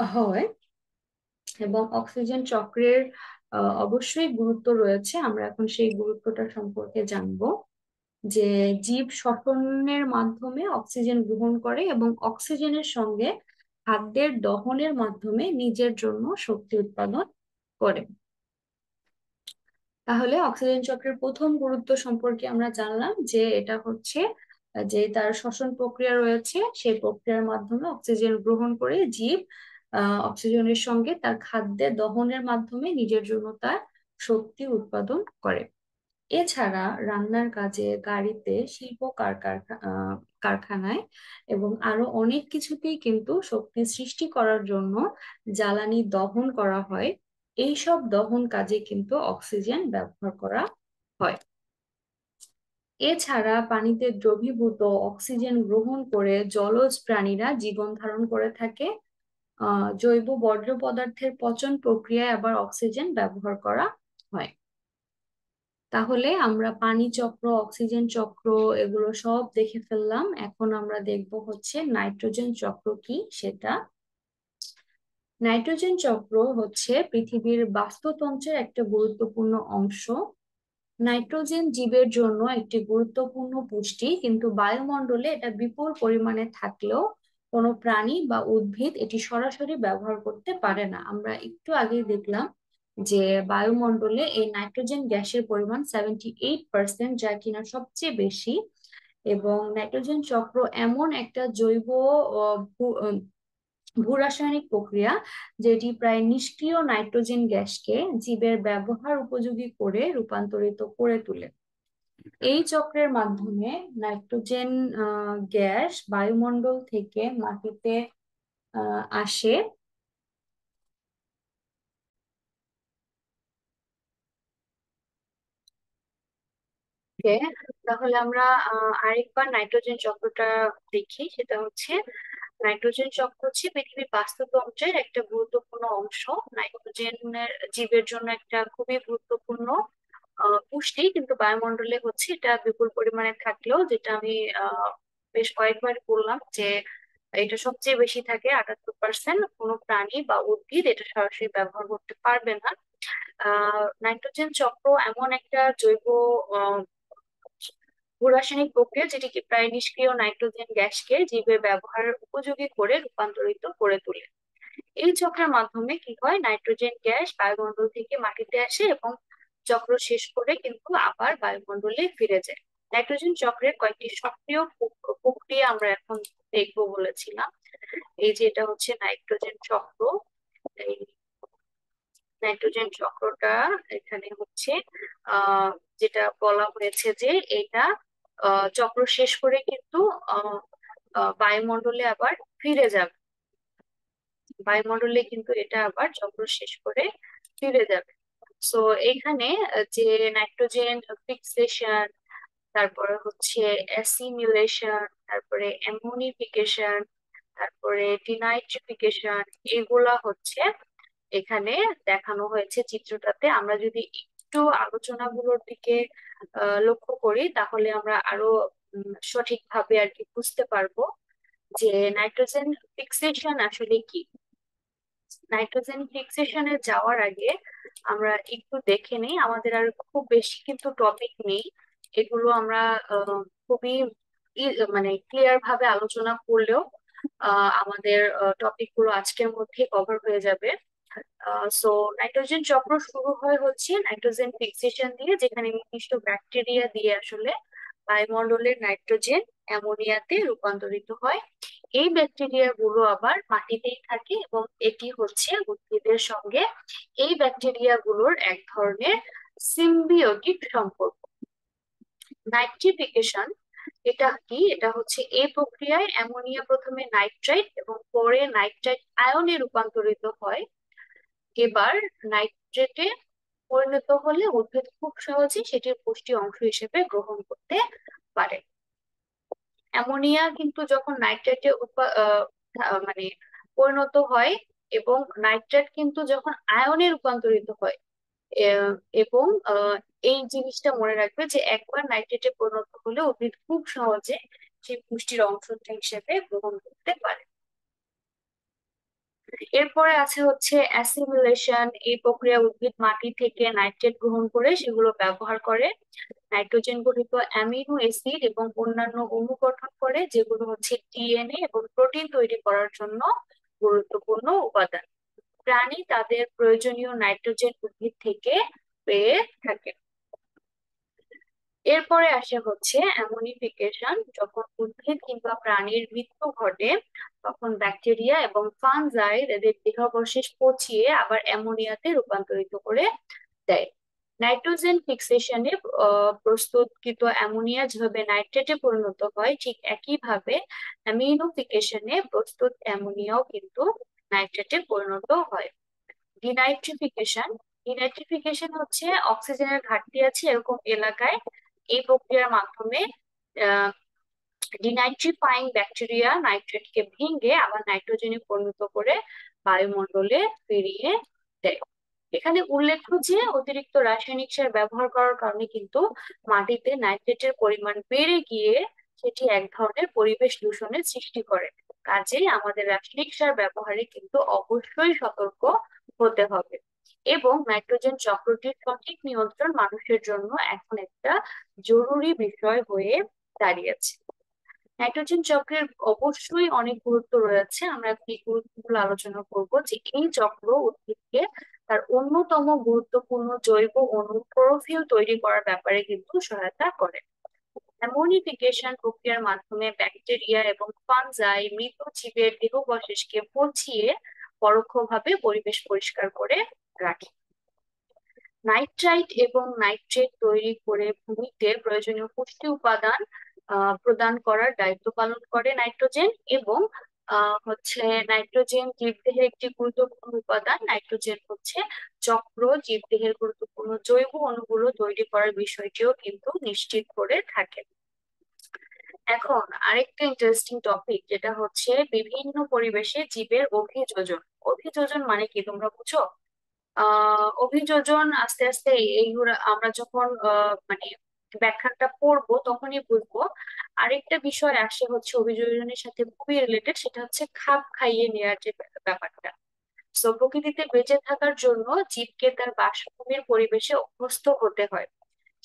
হয়, এবং অক্সিজেন চক্রের অবশ্যই গুরুত্ব রয়েছে। আমরা এখন সেই গুরুত্বটা সম্পর্কে জানবো, যে জীব শ্বসনের মাধ্যমে অক্সিজেন গ্রহণ করে এবং অক্সিজেনের সঙ্গে খাদ্যের দহনের মাধ্যমে নিজের জন্য শক্তি উৎপাদন করে। তাহলে অক্সিজেন চক্রের প্রথম গুরুত্ব সম্পর্কে আমরা জানলাম, যে এটা হচ্ছে যে তার শ্বসন প্রক্রিয়া রয়েছে, সেই প্রক্রিয়ার মাধ্যমে অক্সিজেন গ্রহণ করে জীব অক্সিজেনের সঙ্গে তার খাদ্যের দহনের মাধ্যমে নিজের জন্য তার শক্তি উৎপাদন করে। এছাড়া রান্নার কাজে, গাড়িতে, শিল্প কারখানায় এবং আরো অনেক কিছুতেই কিন্তু শক্তি সৃষ্টি করার জন্য জ্বালানি দহন করা হয়। এই সব দহন কাজে কিন্তু অক্সিজেন ব্যবহার করা হয়। এছাড়া পানিতে দ্রবীভূত অক্সিজেন গ্রহণ করে জলজ প্রাণীরা জীবন ধারণ করে থাকে। জৈব বর্জ্য পদার্থের পচন প্রক্রিয়ায় আবার অক্সিজেন ব্যবহার করা হয়। তাহলে আমরা পানি চক্র, অক্সিজেন চক্র, এগুলো সব দেখে ফেললাম। এখন আমরা দেখব হচ্ছে নাইট্রোজেন চক্র কি সেটা। নাইট্রোজেন চক্র হচ্ছে পৃথিবীর বাস্তুতন্ত্রের একটা গুরুত্বপূর্ণ অংশ। নাইট্রোজেন জীবের জন্য একটি গুরুত্বপূর্ণ পুষ্টি, কিন্তু বায়ুমণ্ডলে এটা বিপুল পরিমাণে থাকলেও কোনো প্রাণী বা উদ্ভিদ এটি সরাসরি ব্যবহার করতে পারে না। আমরা একটু আগেই দেখলাম যে বায়ুমণ্ডলে এই নাইট্রোজেন গ্যাসের পরিমাণ 78%, যা কিনা সবচেয়ে বেশি। এবং নাইট্রোজেন চক্র এমন একটা জৈব ভূরাসায়নিক প্রক্রিয়া যেটি প্রায় নিষ্ক্রিয় নাইট্রোজেন গ্যাসকে জীবের ব্যবহার উপযোগী করে রূপান্তরিত করে তোলে। এই চক্রের মাধ্যমে নাইট্রোজেন গ্যাস বায়ুমণ্ডল থেকে মাটিতে আসে। Okay, তাহলে আমরা আরেকবার নাইট্রোজেন চক্রটা দেখি। সেটা হচ্ছে, নাইট্রোজেন চক্র হচ্ছে পৃথিবীর বাস্তুতন্ত্রের একটা গুরুত্বপূর্ণ অংশ। নাইট্রোজেনের জীবের জন্য একটা খুবই গুরুত্বপূর্ণ পুষ্টি, কিন্তু বায়ুমণ্ডলে হচ্ছে এটা বিপুল পরিমাণে থাকলেও, যেটা আমি বেশ কয়েকবার বললাম যে এটা সবচেয়ে বেশি থাকে 78%, কোনো প্রাণী বা উদ্ভিদ এটা সরাসরি ব্যবহার করতে পারবে না। নাইট্রোজেন চক্র এমন একটা জৈব আহ, ভূরাসায়নিক প্রক্রিয়া যেটি কি প্রায় নিষ্ক্রিয় নাইট্রোজেন গ্যাসকে জীবের ব্যবহার উপযোগী করে রূপান্তরিত করে তোলে। এই চক্রের মাধ্যমে কি হয়, নাইট্রোজেন গ্যাস বায়ুমণ্ডল থেকে মাটিতে আসে এবং চক্র শেষ করে কিন্তু আবার বায়ুমণ্ডলে ফিরে যায়। নাইট্রোজেন চক্রের কয়েকটি সক্রিয় প্রক্রিয়া আমরা এখন দেখবো বলেছিলাম। এই যে এটা হচ্ছে নাইট্রোজেন চক্র। এই নাইট্রোজেন চক্রটা এখানে হচ্ছে যেটা বলা হয়েছে যে এটা চক্র শেষ করে কিন্তু আহ বায়ুমণ্ডলে আবার ফিরে যাবে। বায়ুমণ্ডলে কিন্তু এটা আবার চক্র শেষ করে ফিরে যাবে। সো এখানে যে নাইট্রোজেন ফিক্সেশন, তারপরে হচ্ছে অ্যাসিমিলেশন, তারপরে অ্যামোনিফিকেশন, তারপরে ডিনাইট্রিফিকেশন, এগুলা হচ্ছে এখানে দেখানো হয়েছে চিত্রটাতে। আমরা যদি একটু আলোচনাগুলোর দিকে লক্ষ্য করি তাহলে আমরা আরো সঠিকভাবে আর কি বুঝতে পারবো যে নাইট্রোজেন ফিক্সেশন আসলে কি। নাইট্রোজেন ফিক্সেশনে যাওয়ার আগে আমরা একটু দেখে নিই, আমাদের আর খুব বেশি কিন্তু টপিক নেই। এগুলো আমরা খুবই মানে ক্লিয়ার ভাবে আলোচনা করলেও আমাদের টপিক গুলো আজকের মধ্যে কভার হয়ে যাবে। সো নাইট্রোজেন চক্র শুরু হয় হচ্ছে নাইট্রোজেন ফিক্সেশন দিয়ে, যেখানে নির্দিষ্ট ব্যাকটেরিয়া দিয়ে আসলে বায়ুমণ্ডলের নাইট্রোজেন অ্যামোনিয়াতে রূপান্তরিত হয়। এই ব্যাকটেরিয়া গুলো আবার মাটিতেই থাকে এবং এটি হচ্ছে উদ্ভিদের সঙ্গে এই ব্যাকটেরিয়া গুলোর এক ধরনের সিম্বিওটিক সম্পর্ক। নাইট্রিফিকেশন এটা কি? এটা হচ্ছে এই প্রক্রিয়ায় অ্যামোনিয়া প্রথমে নাইট্রাইট এবং পরে নাইট্রাইট আয়নে রূপান্তরিত হয়। এবার নাইট্রেটে পরিণত হলে উদ্ভিদ খুব সহজে সেটির পুষ্টি অংশ হিসেবে গ্রহণ করতে পারে। অ্যামোনিয়া কিন্তু যখন নাইট্রেটে মানে পরিণত হয়, এবং নাইট্রেট কিন্তু যখন আয়নে রূপান্তরিত হয়, আহ, এবং এই জিনিসটা মনে রাখবে যে একবার নাইট্রেটে পরিণত হলে উদ্ভিদ খুব সহজে সেই পুষ্টির অংশ হিসেবে গ্রহণ করতে পারে। এরপরে আছে হচ্ছে অ্যাসিমিলেশন। এই প্রক্রিয়া উদ্ভিদ মাটি থেকে নাইট্রেট গ্রহণ করে সেগুলো ব্যবহার করে নাইট্রোজেন গঠিত অ্যামিনো অ্যাসিড এবং অন্যান্য অণু গঠন করে, যেগুলো হচ্ছে ডিএনএ এবং প্রোটিন তৈরি করার জন্য গুরুত্বপূর্ণ উপাদান। প্রাণী তাদের প্রয়োজনীয় নাইট্রোজেন উদ্ভিদ থেকে পেয়ে থাকে। এরপরে আসে হচ্ছে অ্যামোনিফিকেশন। যখন উদ্ভিদ কিংবা প্রাণীর মৃত্যু ঘটে তখন ব্যাকটেরিয়া এবং ফানজাই এদের দেহাবশেষ পচিয়ে আবার অ্যামোনিয়াতে রূপান্তরিত করে দেয়। নাইট্রোজেন ফিক্সেশনে প্রস্তুতকৃত অ্যামোনিয়া যেভাবে নাইট্রেটে পরিণত হয়, ঠিক একইভাবে অ্যামিনোফিকেশনে প্রস্তুত অ্যামোনিয়াও কিন্তু নাইট্রেটে পরিণত হয়। ডিনাইট্রিফিকেশন। ডিনাইট্রিফিকেশন হচ্ছে অক্সিজেনের ঘাটতি আছে এরকম এলাকায় এই প্রক্রিয়ার মাধ্যমে ডিনাইট্রিফাইং ব্যাকটেরিয়া নাইট্রেটকে ভেঙে আবার নাইট্রোজেনে পরিণত করে বায়ুমণ্ডলে ফিরিয়ে দেয়। এখানে উল্লেখ্য যে অতিরিক্ত রাসায়নিক সার ব্যবহার করার কারণে কিন্তু মাটিতে নাইট্রেটের পরিমাণ বেড়ে গিয়ে সেটি এক ধরনের পরিবেশ দূষণের সৃষ্টি করে। কাজেই আমাদের রাসায়নিক সার ব্যবহারে কিন্তু অবশ্যই সতর্ক হতে হবে। এবং নাইট্রোজেন চক্রটির সঠিক নিয়ন্ত্রণ মানুষের জন্য এখন একটা জরুরি বিষয় হয়ে দাঁড়িয়েছে। নাইট্রোজেন চক্রের অবশ্যই অনেক গুরুত্ব রয়েছে। আমরা এখন এই গুরুত্বগুলো আলোচনা করব, যে এই চক্র উদ্ভিদকে তার অন্যতম গুরুত্বপূর্ণ জৈব অণু ক্লোরোফিল তৈরি করার ব্যাপারে কিন্তু সহায়তা করে। অ্যামোনিফিকেশন প্রক্রিয়ার মাধ্যমে ব্যাকটেরিয়া এবং ফানজাই মৃত জীবের দেহাবশেষকে পচিয়ে পরোক্ষভাবে পরিবেশ পরিষ্কার করে রাখে। নাইট্রাইট এবং নাইট্রেট তৈরি করে ভূমিতে প্রয়োজনীয় পুষ্টি উপাদান প্রদান করার দায়িত্ব পালন করে নাইট্রোজেন। এবং হচ্ছে নাইট্রোজেন জীবদেহের একটি গুরুত্বপূর্ণ উপাদান। নাইট্রোজেন হচ্ছে চক্র জীবদেহের গুরুত্বপূর্ণ জৈব অণুগুলো তৈরি করার বিষয়টিও কিন্তু নিশ্চিত করে থাকে। এখন আরেকটা ইন্টারেস্টিং টপিক, যেটা হচ্ছে বিভিন্ন পরিবেশে জীবের অভিযোজন। অভিযোজন মানে কি তোমরা বুঝো? অভিযোজন আস্তে আস্তে এইগুলো আমরা যখন মানে ব্যাখ্যাটা পড়বো তখনই বুঝবো। আরেকটা বিষয় আসে হচ্ছে অভিযোজনের সাথে খুবই রিলেটেড, সেটা হচ্ছে খাপ খাইয়ে নেওয়ার যে ব্যাপারটা। তো প্রকৃতিতে বেঁচে থাকার জন্য জীবকে তার বাসভূমির পরিবেশে অভ্যস্ত হতে হয়।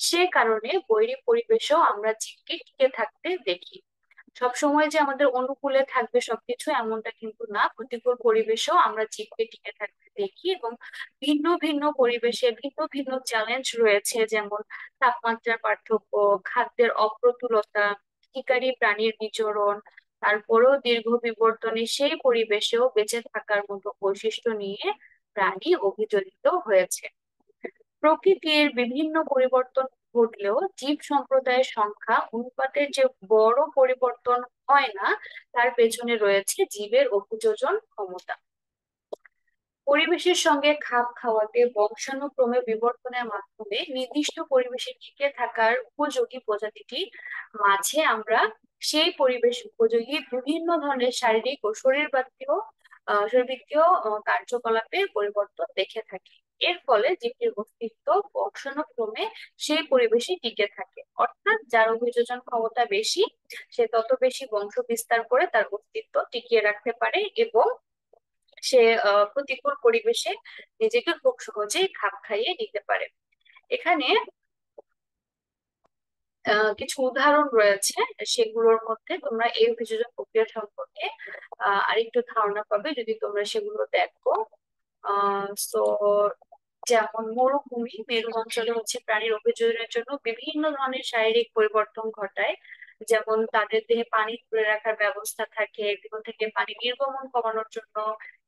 সে কারণে বৈরী পরিবেশেও আমরা জীবকে টিকে থাকতে দেখি। সব সময় যে আমাদের অনুকূলে থাকবে সবকিছু এমনটা কিন্তু না, প্রতিকূল পরিবেশেও আমরা জীবকে টিকে থাকতে দেখি। এবং ভিন্ন ভিন্ন পরিবেশে ভিন্ন ভিন্ন চ্যালেঞ্জ রয়েছে, যেমন তাপমাত্রার পার্থক্য, খাদ্যের অপ্রতুলতা, শিকারী প্রাণীর বিচরণ। তারপরেও দীর্ঘ বিবর্তনে সেই পরিবেশেও বেঁচে থাকার মতো বৈশিষ্ট্য নিয়ে প্রাণী অভিযোজিত হয়েছে। প্রকৃতির বিভিন্ন পরিবর্তন ঘটলেও জীব সম্প্রদায়ের সংখ্যা অনুপাতের যে বড় পরিবর্তন হয় না, তার পেছনে রয়েছে জীবের অভিযোজন ক্ষমতা। পরিবেশের সঙ্গে খাপ খাওয়াতে বংশানুক্রমে বিবর্তনের মাধ্যমে নির্দিষ্ট পরিবেশে টিকে থাকার উপযোগী প্রজাতিটি মাঝে আমরা সেই পরিবেশ উপযোগী বিভিন্ন ধরনের শারীরিক ও শরীরবৃত্তীয় কার্যকলাপের পরিবর্তন দেখে থাকি। এর ফলে জীবটির অস্তিত্ব বংশানুক্রমে সেই পরিবেশে টিকে থাকে। অর্থাৎ যার অভিযোজন ক্ষমতা বেশি, সে তত বেশি বংশ বিস্তার করে তার অস্তিত্ব টিকিয়ে রাখতে পারে, এবং সে প্রতিকূল পরিবেশে নিজেকে খুব সহজেই খাপ খাইয়ে নিতে পারে। এখানে কিছু উদাহরণ রয়েছে, সেগুলোর মধ্যে তোমরা এই অভিযোজন প্রক্রিয়া সম্পর্কে আরেকটু ধারণা পাবে যদি তোমরা সেগুলো দেখো। তো যেমন মরুভূমি, মেরু অঞ্চলে হচ্ছে প্রাণীর অভিযোজনের জন্য বিভিন্ন ধরনের শারীরিক পরিবর্তন ঘটায়। যেমন তাদের দেহে পানি ধরে রাখার ব্যবস্থা থাকে দেহ থেকে পানি নির্গমন কমানোর জন্য,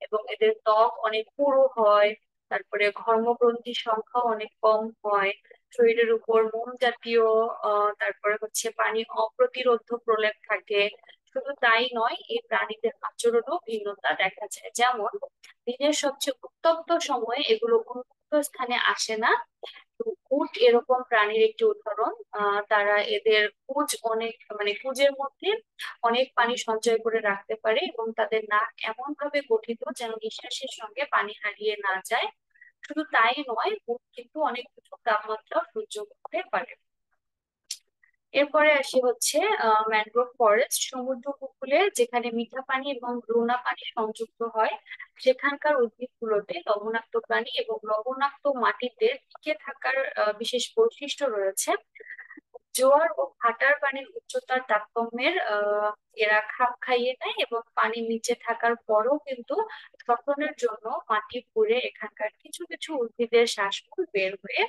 এবং এদের ত্বক অনেক পুরু হয়। তারপরে ঘর্মগ্রন্থির সংখ্যা অনেক কম হয়। শরীরের উপর মোম জাতীয় তারপরে হচ্ছে পানি অপ্রতিরোধ প্রলেপ থাকে। শুধু তাই নয়, এই প্রাণীদের আচরণও ভিন্নতা দেখা যায়। যেমন দিনের সবচেয়ে উত্তপ্ত সময়ে এগুলো উন্মুক্ত স্থানে আসে না। তো উট এরকম প্রাণীর একটি উদাহরণ। তারা এদের কুজ অনেক, মানে কুজের মধ্যে অনেক পানি সঞ্চয় করে রাখতে পারে, এবং তাদের নাক এমন ভাবে গঠিত যেন নিঃশ্বাসের সঙ্গে পানি হারিয়ে না যায়। শুধু তাই নয়, উট কিন্তু অনেক উঁচু তাপমাত্রা সহ্য করতে পারে। এরপরে আসি হচ্ছে ম্যানগ্রোভ ফরেস্ট। সমুদ্র উপকূলে যেখানে মিঠা পানি এবং লোনা পানি সংযুক্ত হয়, সেখানকার উদ্ভিদগুলোতে লবণাক্ত পানি এবং লবণাক্ত মাটিতে টিকে থাকার বিশেষ বৈশিষ্ট্য রয়েছে। জোয়ার ও ভাটার পানির উচ্চতার তারতম্যের এরা খাপ খাইয়ে নেয়, এবং পানির নিচে থাকার পরও কিন্তু শ্বসনের জন্য মাটি পুড়ে এখানকার কিছু কিছু উদ্ভিদের শ্বাসমূল বের হয়ে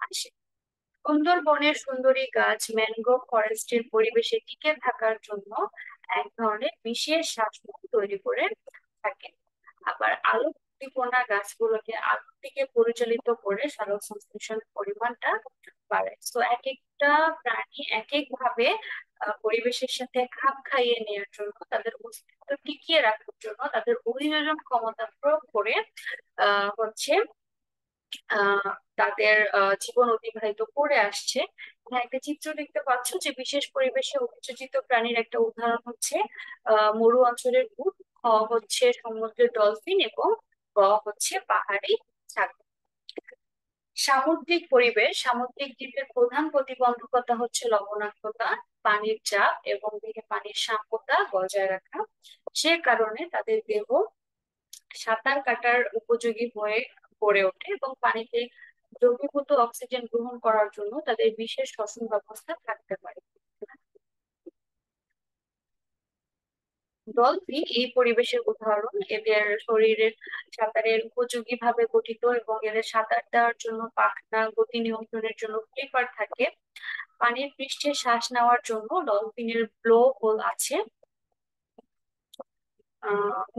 আসে। সুন্দরবনের সুন্দরী গাছ ম্যানগ্রোভ ফরেস্টের পরিবেশে টিকে থাকার জন্য এক ধরনের বিশেষ শ্বাসমূল তৈরি করে থাকে। আবার আলো উদ্দীপনা গাছগুলোকে আলোর দিকে পরিচালিত করে সালোক সংশ্লেষণের পরিমাণটা বাড়ায়। তো এক একটা প্রাণী এক এক ভাবে পরিবেশের সাথে খাপ খাইয়ে নেওয়ার জন্য, তাদের অস্তিত্ব টিকিয়ে রাখার জন্য তাদের অভিযোজন ক্ষমতা প্রয়োগ করে হচ্ছে আহ তাদের জীবন অতিবাহিত করে আসছে। এখানে একটা চিত্র দেখতে পাচ্ছ, যে বিশেষ পরিবেশে অভিযোজিত প্রাণীর একটা উদাহরণ হচ্ছে মরু অঞ্চলের উট, হচ্ছে সমুদ্রের ডলফিন, এবং হচ্ছে পাহাড়ি ছাগল। সামুদ্রিক পরিবেশ, সামুদ্রিক জীবের প্রধান প্রতিবন্ধকতা হচ্ছে লবণাক্ততা, পানির চাপ এবং দেহে পানির সাম্যতা বজায় রাখা। সে কারণে তাদের দেহ সাঁতার কাটার উপযোগী হয়ে গড়ে ওঠে এবং পানিতে দ্রবীভূত অক্সিজেন গ্রহণ করার জন্য তাদের বিশেষ শ্বসন ব্যবস্থা থাকতে পারে। ডলফিন এই পরিবেশের উদাহরণ। এদের শরীরের সাঁতারের উপযোগী ভাবে গঠিত এবং এদের সাঁতার দেওয়ার জন্য পাখনা গতি নিয়ন্ত্রণের জন্য ফ্লিপার থাকে। পানির পৃষ্ঠে শ্বাস নেওয়ার জন্য ডলফিনের ব্লো হোল আছে।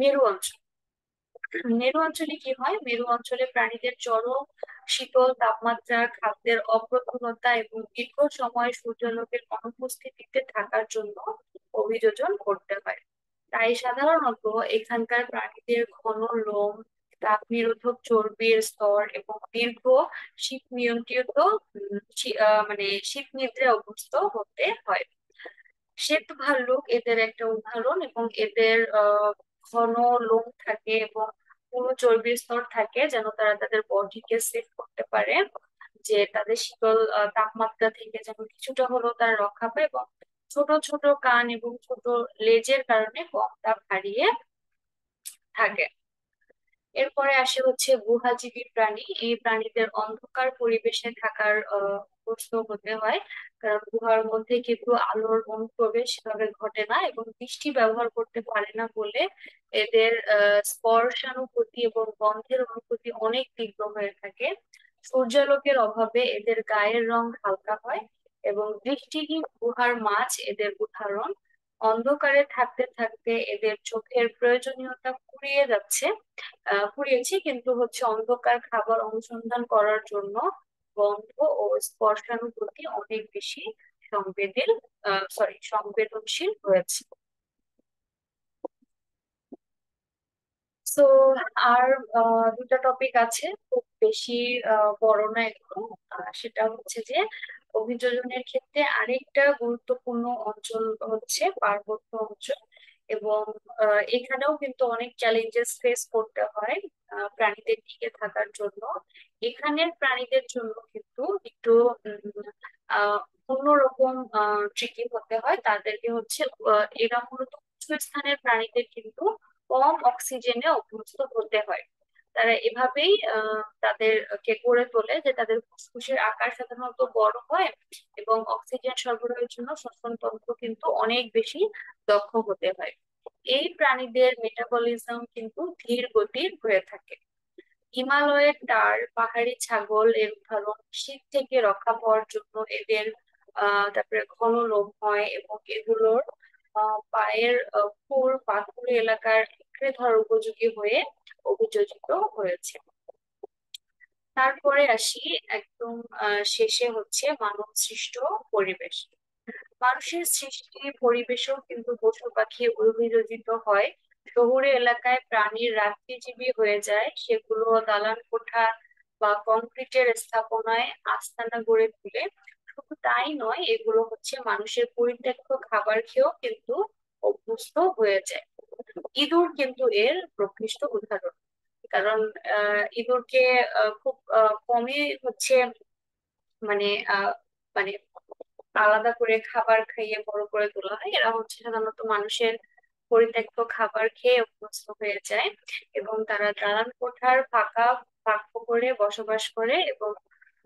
মেরু অঞ্চল, মেরু অঞ্চলে কি হয়, মেরু অঞ্চলে প্রাণীদের চরম শীতল তাপমাত্রা, খাদ্যের অপ্রতুলতা এবং দীর্ঘ সময় সূর্যালোকের অনুপস্থিতিতে থাকার জন্য অভিযোজন করতে হয়। তাই সাধারণত এখানকার প্রাণীদের ঘন লোম, তাপ নিরোধক চর্বির স্তর এবং দীর্ঘ শীত নিয়ন্ত্রিত মানে শীত নিদ্রায় অভ্যস্ত হতে হয়। শ্বেত ভাল্লুক এদের একটা উদাহরণ এবং এদের ঘন লোম থাকে এবং পুরো চর্বির স্তর থাকে যেন তারা তাদের বডিকে সেভ করতে পারে, যে তাদের শীতল তাপমাত্রা থেকে যেন কিছুটা হলেও তারা রক্ষা পায়, এবং ছোট ছোট কান এবং ছোট লেজের কারণে কম তাপ হারিয়ে থাকে। এরপরে আসে হচ্ছে গুহাজীবী প্রাণী। এই প্রাণীদের অন্ধকার পরিবেশে থাকার অভ্যস্ত হতে হয়, কারণ গুহার মধ্যে কিন্তু আলোর অনুপ্রবেশ সেভাবে ঘটে না এবং দৃষ্টি ব্যবহার করতে পারে না বলে এদের স্পর্শানুভূতি এবং গন্ধের অনুভূতি অনেক তীব্র হয়ে থাকে। সূর্যালোকের অভাবে এদের গায়ের রং হালকা হয় এবং দৃষ্টিহীন গুহার মাছ এদের উদাহরণ। অন্ধকারে থাকতে থাকতে এদের চোখের প্রয়োজনীয়তা ফুরিয়েছে, কিন্তু হচ্ছে অন্ধকার খাবার অনুসন্ধান করার জন্য গন্ধ ও স্পর্শানুভূতি অনেক বেশি সংবেদনশীল হয়েছে। তো আর দুটা টপিক আছে, খুব বেশি বড় না এগুলো। সেটা হচ্ছে যে অভিযোজনের ক্ষেত্রে আরেকটা গুরুত্বপূর্ণ অঞ্চল হচ্ছে পার্বত্য অঞ্চল, এবং এখানেও কিন্তু অনেক চ্যালেঞ্জেস ফেস করতে হয় প্রাণীদের টিকে থাকার জন্য। এখানের প্রাণীদের জন্য কিন্তু একটু উম, আহ অন্যরকম ট্রিকি হতে হয় তাদেরকে হচ্ছে। এরা মূলত উঁচু স্থানের প্রাণীদের কিন্তু কম অক্সিজেনে অভ্যস্ত হতে হয়। তারা এভাবেই তাদেরকে গড়ে তোলে যে তাদের ফুসফুসের আকার সাধারণত বড় হয় এবং অক্সিজেন সরবরাহের জন্য শ্বসন তন্ত্র কিন্তু অনেক বেশি দক্ষ হতে হয়। এই প্রাণীদের মেটাবলিজম কিন্তু ধীর গতির হয়ে থাকে। হিমালয়ের তার পাহাড়ি ছাগল এর উদাহরণ। শীত থেকে রক্ষা পাওয়ার জন্য এদের তারপরে ঘন লোম হয় এবং এগুলোর পায়ের খুর পাথুরে এলাকার আঁকড়ে ধরার উপযোগী হয়ে অভিযোজিত হয়েছে। তারপরে আসি একদম শেষে হচ্ছে মানব সৃষ্ট পরিবেশ। মানুষের সৃষ্টি পরিবেশও কিন্তু পশু পাখি অভিযোজিত হয়। শহুরে এলাকায় প্রাণীর রাত্রিজীবী হয়ে যায়, সেগুলো দালান কোঠা বা কংক্রিটের স্থাপনায় আস্তানা গড়ে তুলে। শুধু তাই নয়, এগুলো হচ্ছে মানুষের পরিত্যক্ত খাবার খেয়েও কিন্তু অভ্যস্ত হয়ে যায়। ইঁদুর কিন্তু এর প্রকৃষ্ট উদাহরণ, কারণ ইঁদুরকে খুব কমই হচ্ছে মানে মানে আলাদা করে খাবার খাইয়ে বড় করে তোলা হয়। এরা হচ্ছে সাধারণত মানুষের পরিত্যক্ত খাবার খেয়ে অভ্যস্ত হয়ে যায় এবং তারা দালান কোঠার ফাঁকা বাক্য করে বসবাস করে এবং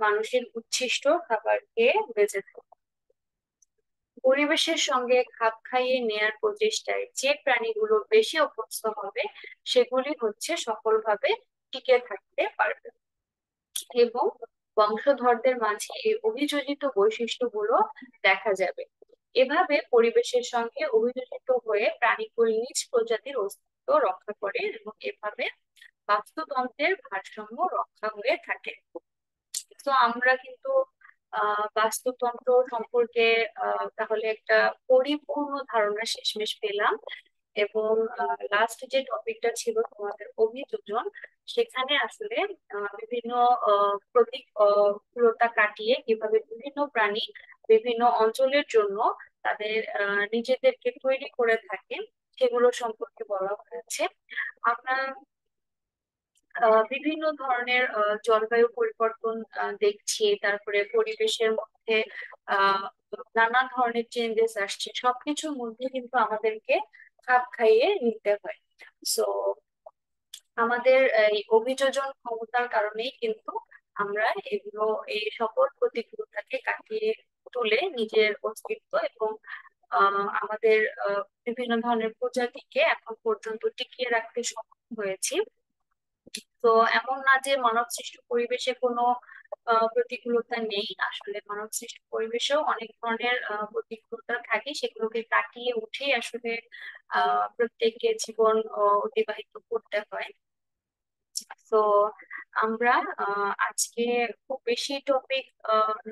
মানুষের উচ্ছিষ্ট খাবার খেয়ে বেঁচে থাকে। পরিবেশের সঙ্গে খাপ খাইয়ে নেয়ার প্রচেষ্টায় যে প্রাণীগুলো বেশি অভ্যস্ত হবে সেগুলি হচ্ছে সফলভাবে টিকে থাকতে পারবে এবং বংশধরদের মাঝে এই অভিযোজিত বৈশিষ্ট্যগুলো দেখা যাবে। এভাবে পরিবেশের সঙ্গে অভিযোজিত হয়ে প্রাণীগুলি নিজ প্রজাতির অস্তিত্ব রক্ষা করে এবং এভাবে বাস্তুতন্ত্রের ভারসাম্য রক্ষা হয়ে থাকে। তো আমরা কিন্তু বাস্তুতন্ত্র সম্পর্কে তাহলে একটা পরিপূর্ণ ধারণা শেষমেশ পেলাম। এবং লাস্ট যে টপিকটা ছিল তোমাদের অভিযোজন, সেখানে আসলে বিভিন্ন প্রতিকূলতা কাটিয়ে কিভাবে বিভিন্ন প্রাণী বিভিন্ন অঞ্চলের জন্য তাদের নিজেদেরকে তৈরি করে থাকে সেগুলো সম্পর্কে বলা হয়েছে। আমরা বিভিন্ন ধরনের জলবায়ু পরিবর্তন দেখছি, তারপরে পরিবেশের মধ্যে আহ নানা ধরনের চেঞ্জেস আসছে, সবকিছুর মধ্যে কিন্তু আমাদেরকে খাপ খাইয়ে নিতে হয়। সো আমাদের এই অভিযোজন ক্ষমতার কারণেই কিন্তু আমরা এগুলো, এই সকল প্রতিকূলতাকে কাটিয়ে তুলে নিজের অস্তিত্ব এবং আমাদের বিভিন্ন ধরনের প্রজাতিকে এখন পর্যন্ত টিকিয়ে রাখতে সক্ষম হয়েছি। তো এমন না যে মানব সৃষ্ট পরিবেশে কোনো প্রতিকূলতা নেই, আসলে মানব সৃষ্ট পরিবেশেও অনেক ধরনের প্রতিকূলতা থাকে, সেগুলোকে কাটিয়ে উঠে আসলে প্রত্যেককে জীবন অতিবাহিত করতে হয়। তো আমরা আজকে খুব বেশি টপিক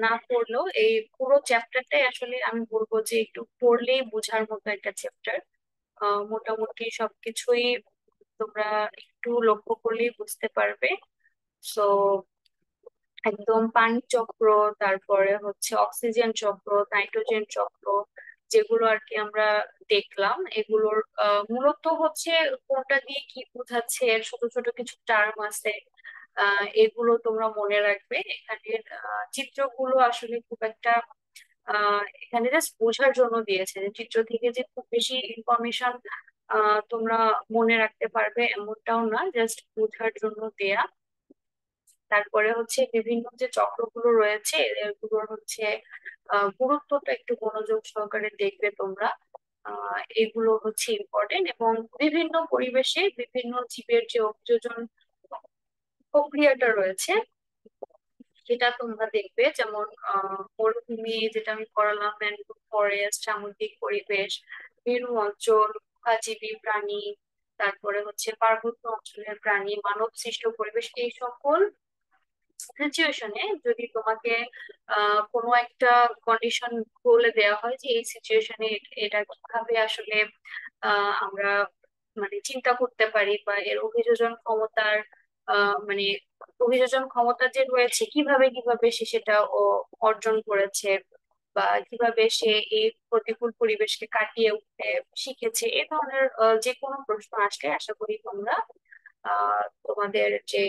না পড়লেও এই পুরো চ্যাপ্টারটাই আসলে আমি বলবো যে একটু পড়লেই বোঝার মতো একটা চ্যাপ্টার। মোটামুটি সবকিছুই তোমরা একটু লক্ষ্য করলেই বুঝতে পারবে। সো একদম পানি চক্র, তারপরে হচ্ছে অক্সিজেন চক্র, নাইট্রোজেন চক্র, যেগুলো আর কি আমরা দেখলাম, এগুলোর মূলত হচ্ছে কোনটা দিয়ে কি বোঝাচ্ছে, এর ছোট ছোট কিছু টার্ম আছে, এগুলো তোমরা মনে রাখবে। এখানে চিত্রগুলো আসলে খুব একটা এখানে জাস্ট বোঝার জন্য দিয়েছে, যে চিত্র থেকে যে খুব বেশি ইনফরমেশন তোমরা মনে রাখতে পারবে এমনটাও না, জাস্ট বোঝার জন্য দেয়া। তারপরে হচ্ছে বিভিন্ন যে চক্রগুলো রয়েছে এগুলোর হচ্ছে গুরুত্বটা একটু মনোযোগ সহকারে দেখবে তোমরা। এগুলো হচ্ছে ইম্পর্টেন্ট, এবং বিভিন্ন পরিবেশে বিভিন্ন জীবের যে অভিযোজন প্রক্রিয়াটা রয়েছে সেটা তোমরা দেখবে। যেমন মরুভূমি যেটা আমি পড়ালাম, ম্যানগ্রোভ ফরেস্ট, সামুদ্রিক পরিবেশ, মেরু অঞ্চল, উভয়জীবী প্রাণী, তারপরে হচ্ছে পার্বত্য অঞ্চলের প্রাণী, মানব সৃষ্ট পরিবেশ, এই সকল সিচুয়েশনে যদি তোমাকে কোনো একটা কন্ডিশন বলে দেওয়া হয় যে এই সিচুয়েশনে এটা কিভাবে আসলে আমরা মানে চিন্তা করতে পারি, বা এর অভিযোজন ক্ষমতার মানে অভিযোজন ক্ষমতা যে রয়েছে, কিভাবে কিভাবে সে সেটা অর্জন করেছে, বা কিভাবে সে এই প্রতিকূল পরিবেশকে কাটিয়ে উঠতে শিখেছে, এই ধরনের যে কোনো প্রশ্ন আসলে আশা করি তোমরা তোমাদের যে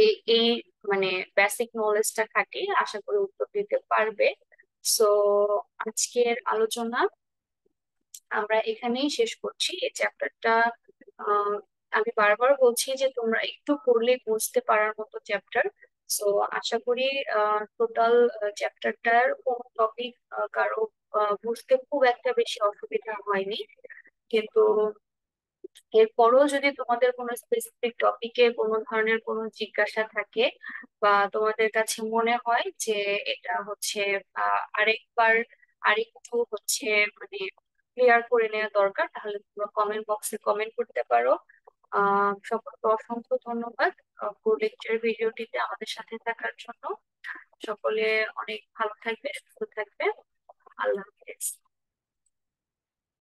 এই এই মানে বেসিক নলেজটা খাটিয়ে আশা করি উত্তর দিতে পারবে। সো আজকের আলোচনা আমরা এখানেই শেষ করছি এই চ্যাপ্টারটা। আমি বারবার বলছি যে তোমরা একটু পড়লে বুঝতে পারার মতো চ্যাপ্টার। সো আশা করি টোটাল চ্যাপ্টারটার কোন টপিক কারো বুঝতে খুব একটা বেশি অসুবিধা হয়নি। কিন্তু এরপরও যদি তোমাদের কোনো স্পেসিফিক টপিকে কোনো ধরনের কোনো জিজ্ঞাসা থাকে, বা তোমাদের কাছে মনে হয় যে এটা হচ্ছে আরেকবার আরেকটু হচ্ছে মানে ক্লিয়ার করে নেওয়া দরকার, তাহলে তোমরা কমেন্ট বক্সে কমেন্ট করতে পারো। সকলকে অসংখ্য ধন্যবাদ পুরো লেকচার ভিডিওটিতে আমাদের সাথে থাকার জন্য। সকলে অনেক ভালো থাকবে, সুস্থ থাকবে। আল্লাহ হাফেজ।